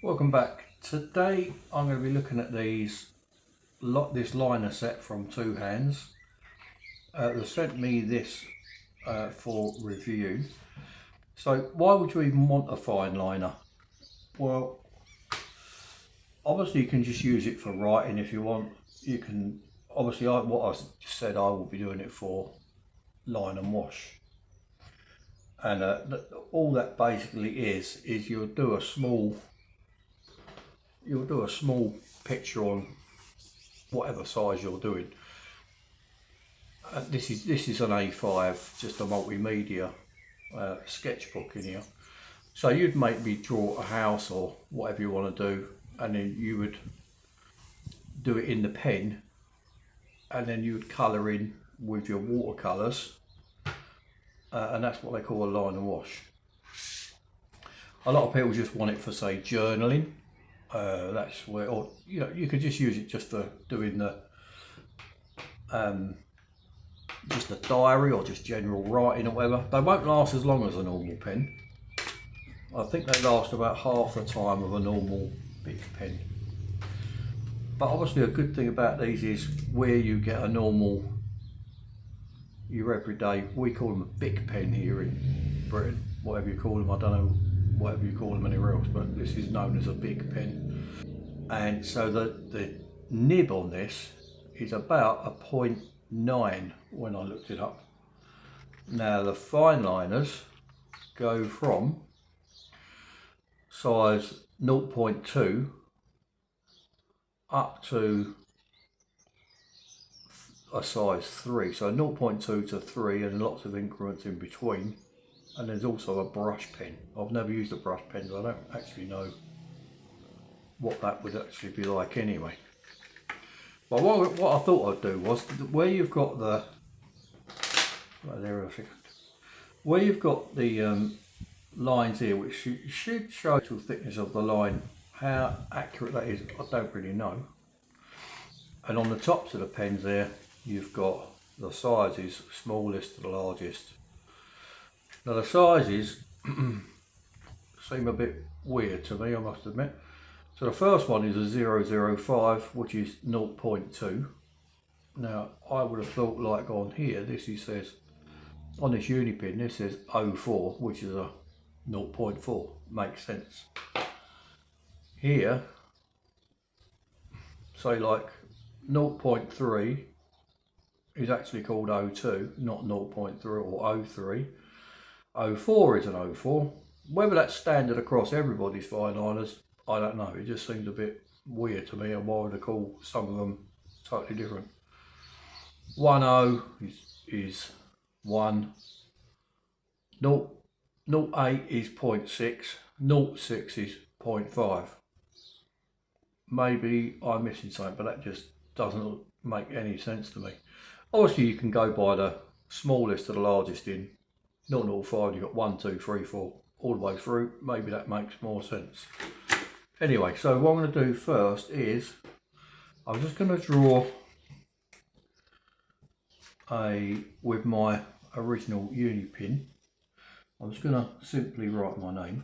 Welcome back. Today I'm going to be looking at this liner set from Twohands. They sent me this for review. So why would you even want a fine liner? Well, obviously you can just use it for writing if you want. You can obviously, what I said, I will be doing it for line and wash. And all that basically is you'll do a small picture on whatever size you're doing. This is an A5, just a multimedia sketchbook in here. So you'd maybe draw a house or whatever you want to do, and then you would do it in the pen, and then you would colour in with your watercolours, and that's what they call a line and wash. A lot of people just want it for, say, journaling. That's where, or you could just use it just for doing the just a diary or just general writing or whatever. They won't last as long as a normal pen. I think they last about half the time of a normal big pen. But obviously a good thing about these is where you get a normal, your everyday, we call them a big pen here in Britain, whatever you call them, I don't know whatever you call them anywhere else, but this is known as a big pen. And so the nib on this is about a 0.9 when I looked it up. Now the fine liners go from size 0.2 up to a size 3, so 0.2 to 3 and lots of increments in between. And there's also a brush pen. I've never used a brush pen, so I don't actually know what that would actually be like anyway. But what I thought I'd do was, where you've got the, where you've got the lines here, which should show the thickness of the line. How accurate that is, I don't really know. And on the tops of the pens there, you've got the sizes, smallest to the largest. Now the sizes seem a bit weird to me, I must admit. So the first one is a 005, which is 0.2. Now I would have thought, like on here, says, on this uni pin, this says 04, which is a 0.4, makes sense. Here, say like 0.3 is actually called 02, not 0.3 or 03. 04 is an 04. Whether that's standard across everybody's fine liners, I don't know. It just seems a bit weird to me, and why would I call some of them totally different? 10 is 1. 08 is 0.6. 06 is 0.5. Maybe I'm missing something, but that just doesn't make any sense to me. Obviously you can go by the smallest to the largest in 005, you've got 1, 2, 3, 4, all the way through. Maybe that makes more sense. Anyway, so what I'm going to do first is, I'm just going to draw with my original uni pin, I'm just going to simply write my name.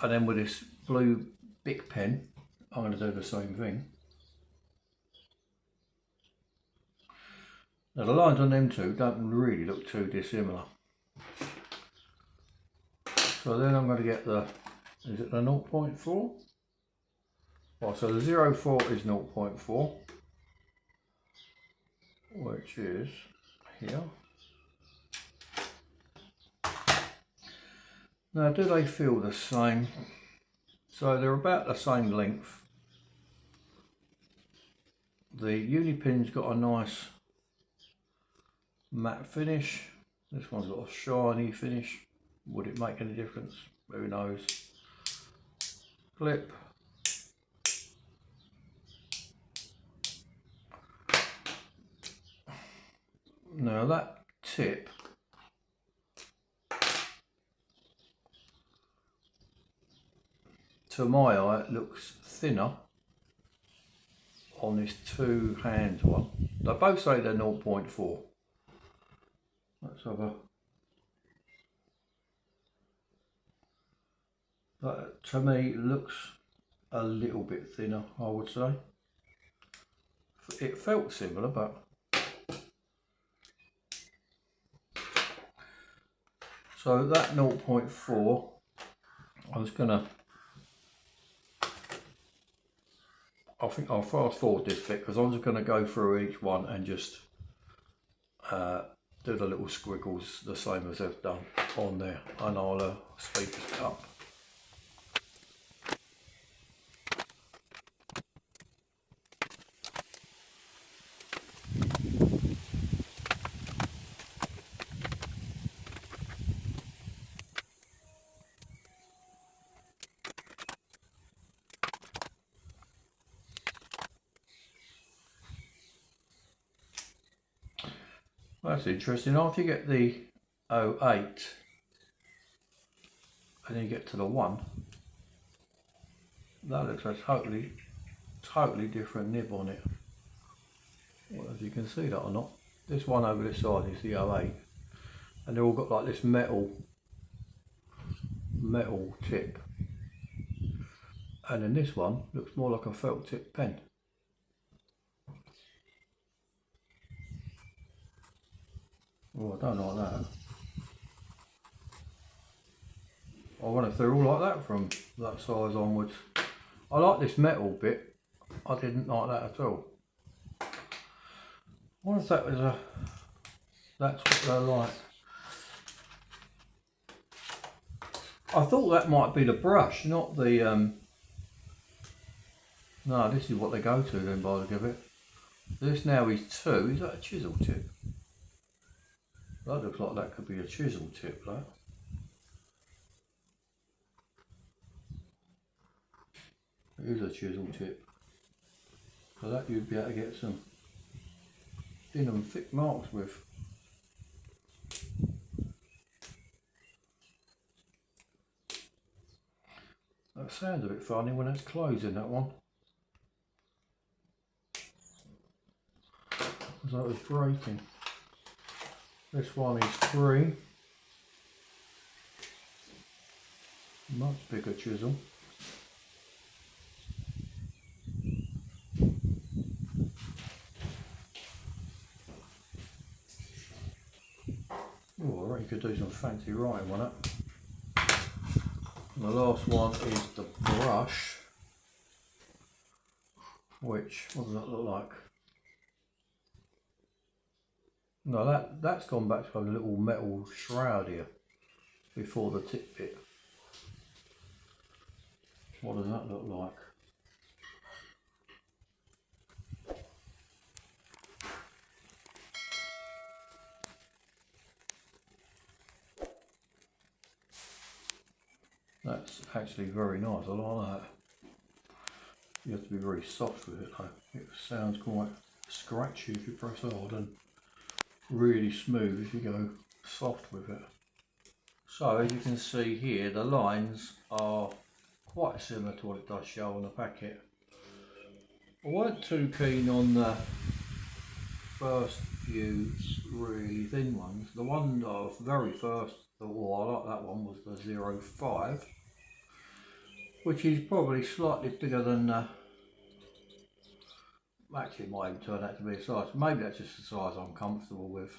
And then with this blue Bic pen, I'm going to do the same thing. Now the lines on them two don't really look too dissimilar. So then I'm going to get the, is it the 0.4? Right, so the 04 is 0.4, which is here. Now do they feel the same? So they're about the same length. The uni pin's got a nice matte finish. This one's got a shiny finish. Would it make any difference? Who knows? Clip. Now that tip to my eye, it looks thinner on this Twohands one. They both say they're 0.4. Let's have a But to me it looks a little bit thinner, I would say. It felt similar, but so that 0.4, I think I'll fast forward this bit because I'm just going to go through each one and just do the little squiggles the same as I've done on there, and I'll speed this up. That's interesting. After you get the 08 and then you get to the 1, that looks a totally different nib on it. Well, if you can see that or not. This one over this side is the 08, and they've all got like this metal tip, and then this one looks more like a felt tip pen. Oh, I don't like that. I wonder if they're all like that from that size onwards. I like this metal bit. I didn't like that at all. I wonder if that's what they're like. I thought that might be the brush, not the no, this is what they go to then by the look of it. This now is 2. Is that a chisel tip? That looks like that could be a chisel tip, that. It is a chisel tip. So that you'd be able to get some thin and thick marks with. That sounds a bit funny when it's closing, that one. As though it was breaking. This one is 3. Much bigger chisel. Oh, I reckon you could do some fancy writing on it. And the last one is the brush, which, what does that look like? No, that's gone back to a little metal shroud here before the tip bit. What does that look like? That's actually very nice, I like that. You have to be very soft with it though. It sounds quite scratchy if you press hard, and really smooth if you go soft with it. So as you can see here, the lines are quite similar to what it does show on the packet. I weren't too keen on the first few really thin ones. The one of very first, I like that one, was the 05, which is probably slightly bigger than actually it might even turn out to be a size. Maybe that's just the size I'm comfortable with.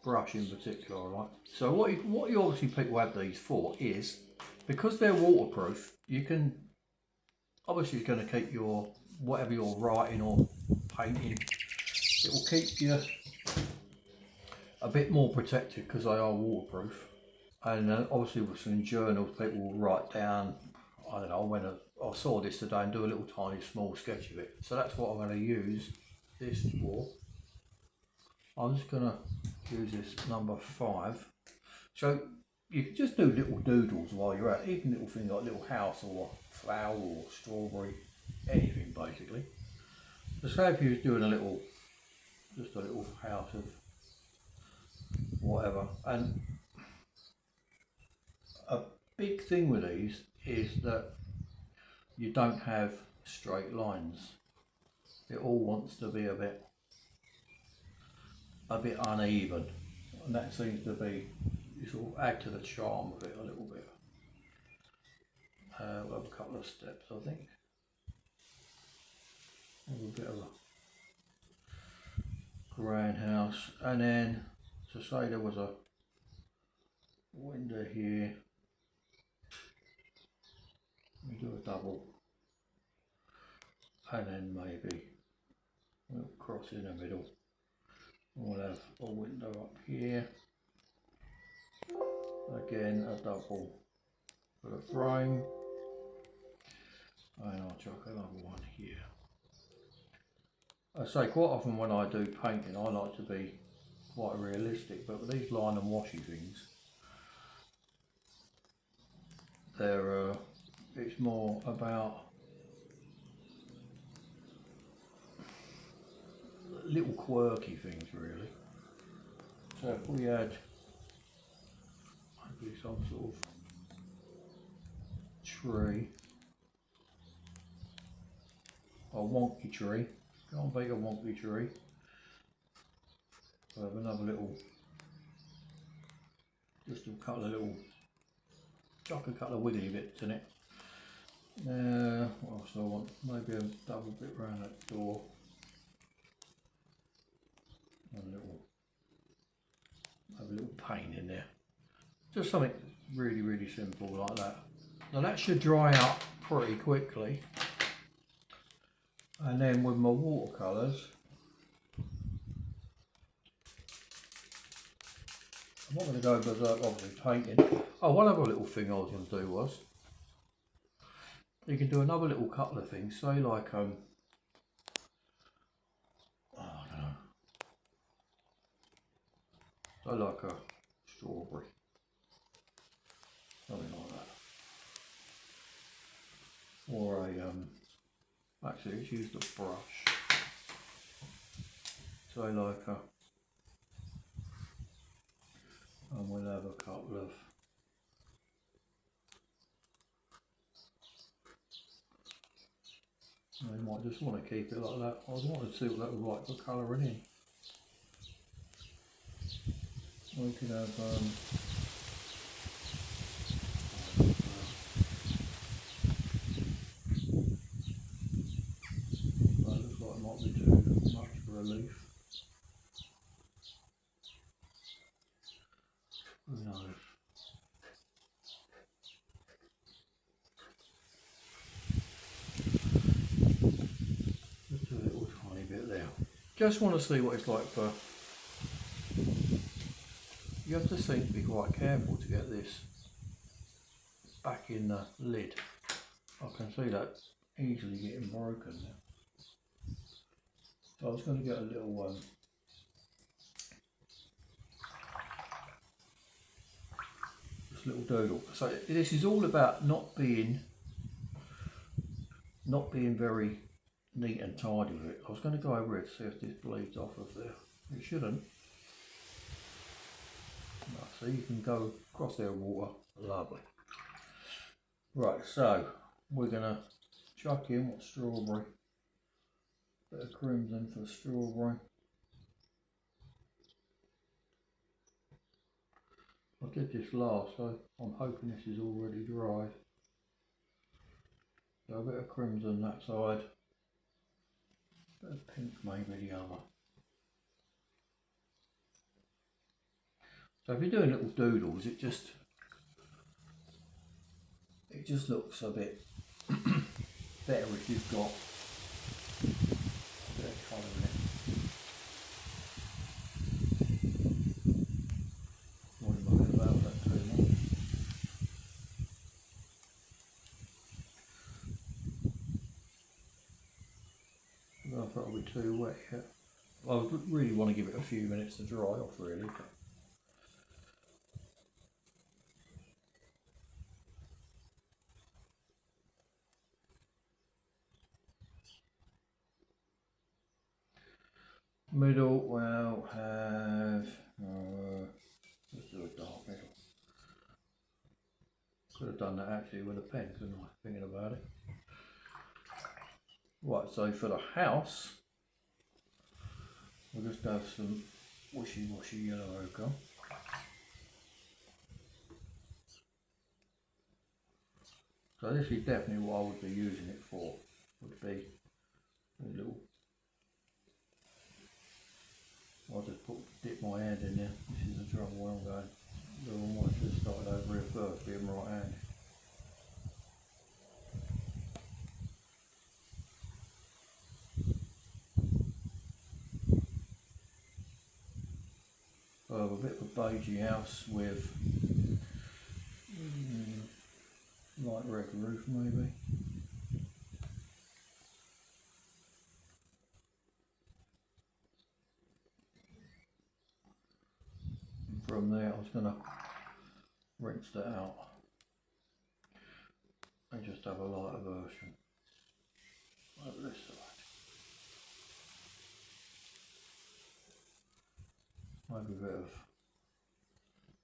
Brush in particular, alright. So what you obviously people have these for is, because they're waterproof, you can, obviously you're going to keep your, whatever you're writing or painting, it will keep you a bit more protected because they are waterproof. And obviously with some journals, people will write down, I don't know, when I saw this today and do a little tiny small sketch of it. So that's what I'm going to use this for. I'm just going to use this number 5. So you can just do little doodles while you're at it, even little things like little house or flower or strawberry, anything basically. So say if you was doing just a little house of whatever. And a big thing with these is that you don't have straight lines. It all wants to be a bit uneven, and that seems to be, you sort of add to the charm of it a little bit. We'll have a couple of steps, I think. Have a bit of a grand house, and then to say there was a window here, we do a double, and then maybe we'll cross in the middle. We'll have a window up here, again a double for the frame, and I'll chuck another one here. I say quite often when I do painting I like to be quite realistic, but with these line and washy things, they're it's more about little quirky things really. So if we had maybe some sort of tree, a wonky tree, can't beat a wonky tree. We'll have another little, just a couple of little, chuck a couple of wiggly bits in it. What else do I want? Maybe a double bit around that door. Have a little pane in there. Just something really, really simple like that. Now that should dry out pretty quickly. And then with my watercolours, I'm not going to go berserk obviously painting. Oh, one other little thing I was going to do was, you can do another little couple of things, say like, I don't know, say like a strawberry, something like that. Or a, actually let's use the brush, say like a, and we'll have a couple of, you might just want to keep it like that. I was wanting to see what that would like for colouring in. We could have that looks like it might be too much for a leaf. Who knows? Just a little tiny bit there. Just want to see what it's like for. You have to seem to be quite careful to get this back in the lid. I can see that easily getting broken now. So I was going to get a little just a little doodle. So this is all about not being very neat and tidy with it. I was going to go over it to see if this bleeds off of there. It shouldn't. So you can go across there with water. Lovely. Right, so we're going to chuck in what strawberry. Bit of crimson for the strawberry. I did this last, so I'm hoping this is already dried. So a bit of crimson that side. Bit of pink maybe the other. So if you're doing little doodles, it just looks a bit better if you've got a bit of colour in it. Wouldn't worry about that too much. I don't know if that'll be too wet yet. I really want to give it a few minutes to dry off really. But middle, well, have, let's do a dark middle. Could have done that actually with a pen, couldn't I, thinking about it. Right, so for the house, we'll just have some wishy-washy yellow ochre. So this is definitely what I would be using it for, would be a little, I'll just dip my hand in there. This is the trouble where I'm going. I might have just started over here first, being right hand. I have a bit of a beigey house with light red roof maybe. And from there I was going to rinse that out and just have a lighter version over this side. Maybe a bit of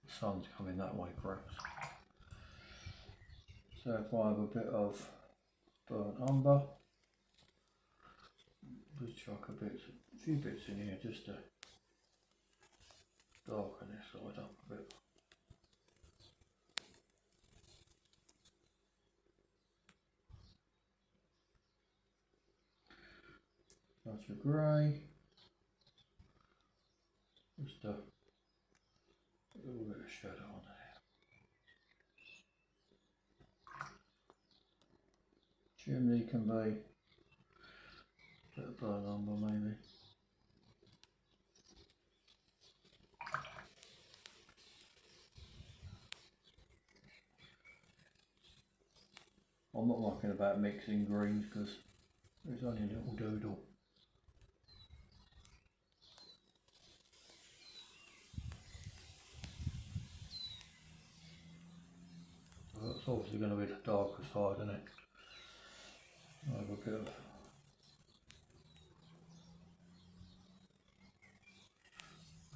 the sun's coming that way perhaps. So if I have a bit of burnt umber, just chuck a few bits in here just to darken this side up a bit. Touch of grey, just a little bit of shadow on there. Chimney can be a bit of burnt umber maybe. I'm not mucking about mixing greens because there's only a little doodle. So that's obviously going to be the darker side, isn't it? I have a bit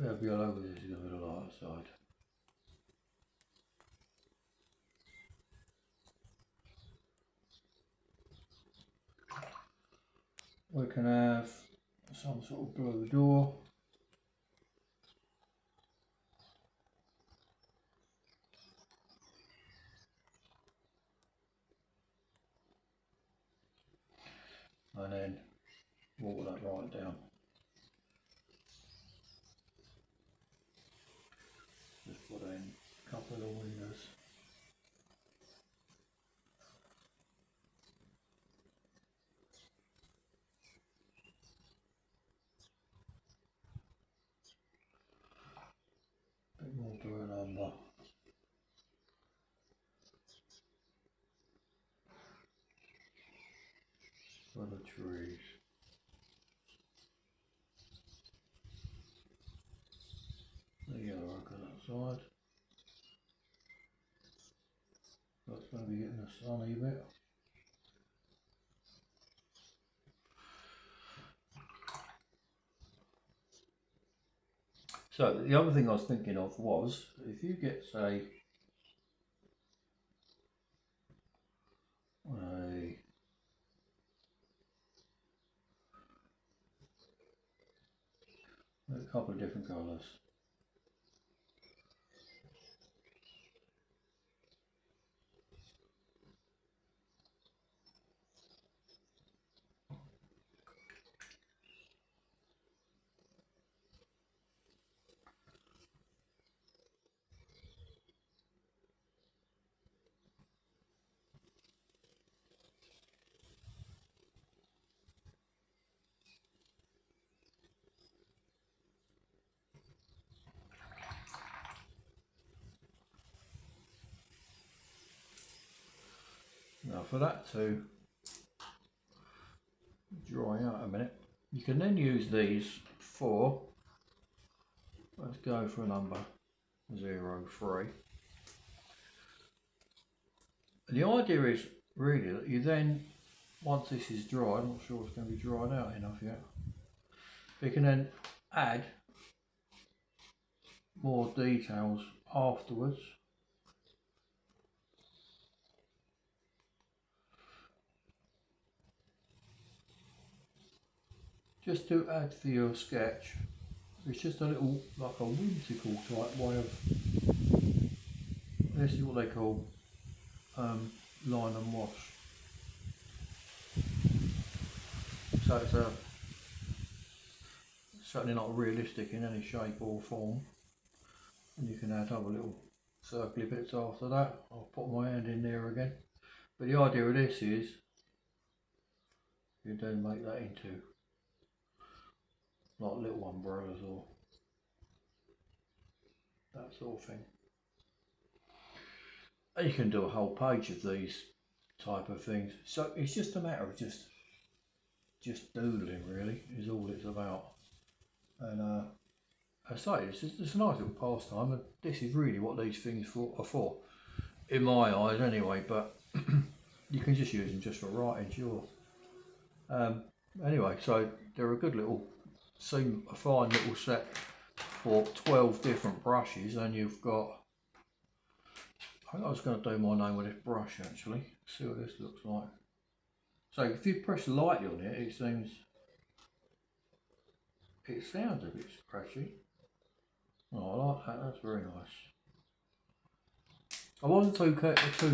of yellow, but this is going to be the lighter side. We can have some sort of blue door. And then water that right down. Just put in a couple of the windows. Bit more burnt umber. For the trees. The yellow oak on that side. That's going to be getting a sunny bit. So the other thing I was thinking of was, if you get say a couple of different colours. Now for that to dry out a minute, you can then use these for, let's go for a number 03. And the idea is really that you then, once this is dry, I'm not sure it's going to be dried out enough yet, you can then add more details afterwards. Just to add for your sketch. It's just a little, like a whimsical type way of, this is what they call line and wash. So it's certainly not realistic in any shape or form. And you can add other little circly bits after that. I'll put my hand in there again. But the idea of this is you then make that into like little umbrellas or that sort of thing. And you can do a whole page of these type of things. So it's just a matter of just doodling, really, is all it's about. And I say it's a nice little pastime, and this is really what these things are for, in my eyes anyway. But you can just use them just for writing, sure. Anyway, so they're a good little, seem a fine little set for 12 different brushes, and you've got, I think I was going to do my name with this brush actually, see what this looks like. So if you press lightly on it, it sounds a bit scratchy. Oh, I like that, that's very nice. I wasn't too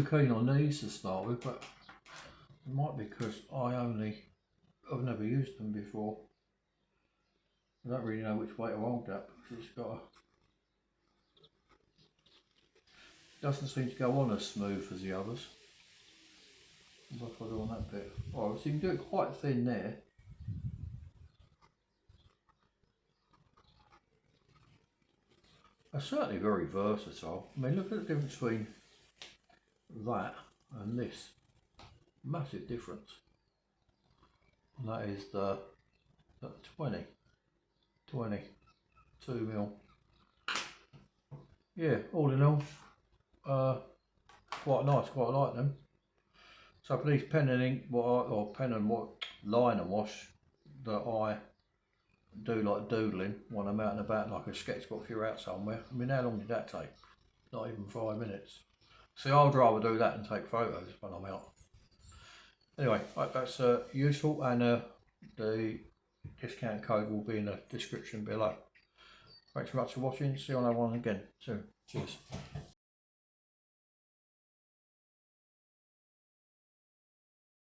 keen on these to start with, but it might be because I've never used them before. I don't really know which way to hold that because it's got doesn't seem to go on as smooth as the others. What if I do on that bit? Oh, so you can do it quite thin there. They're certainly very versatile. I mean, look at the difference between that and this. Massive difference. And that is the 22mm. Yeah, all in all, quite nice, quite like them. So for these pen and ink, line and wash that I do like doodling when I'm out and about, like a sketchbook if you're out somewhere. I mean, how long did that take? Not even 5 minutes. See, I'd rather do that than take photos when I'm out. Anyway, that's useful, and the discount code will be in the description below. Thanks so much for watching. See you on that one again soon. Cheers.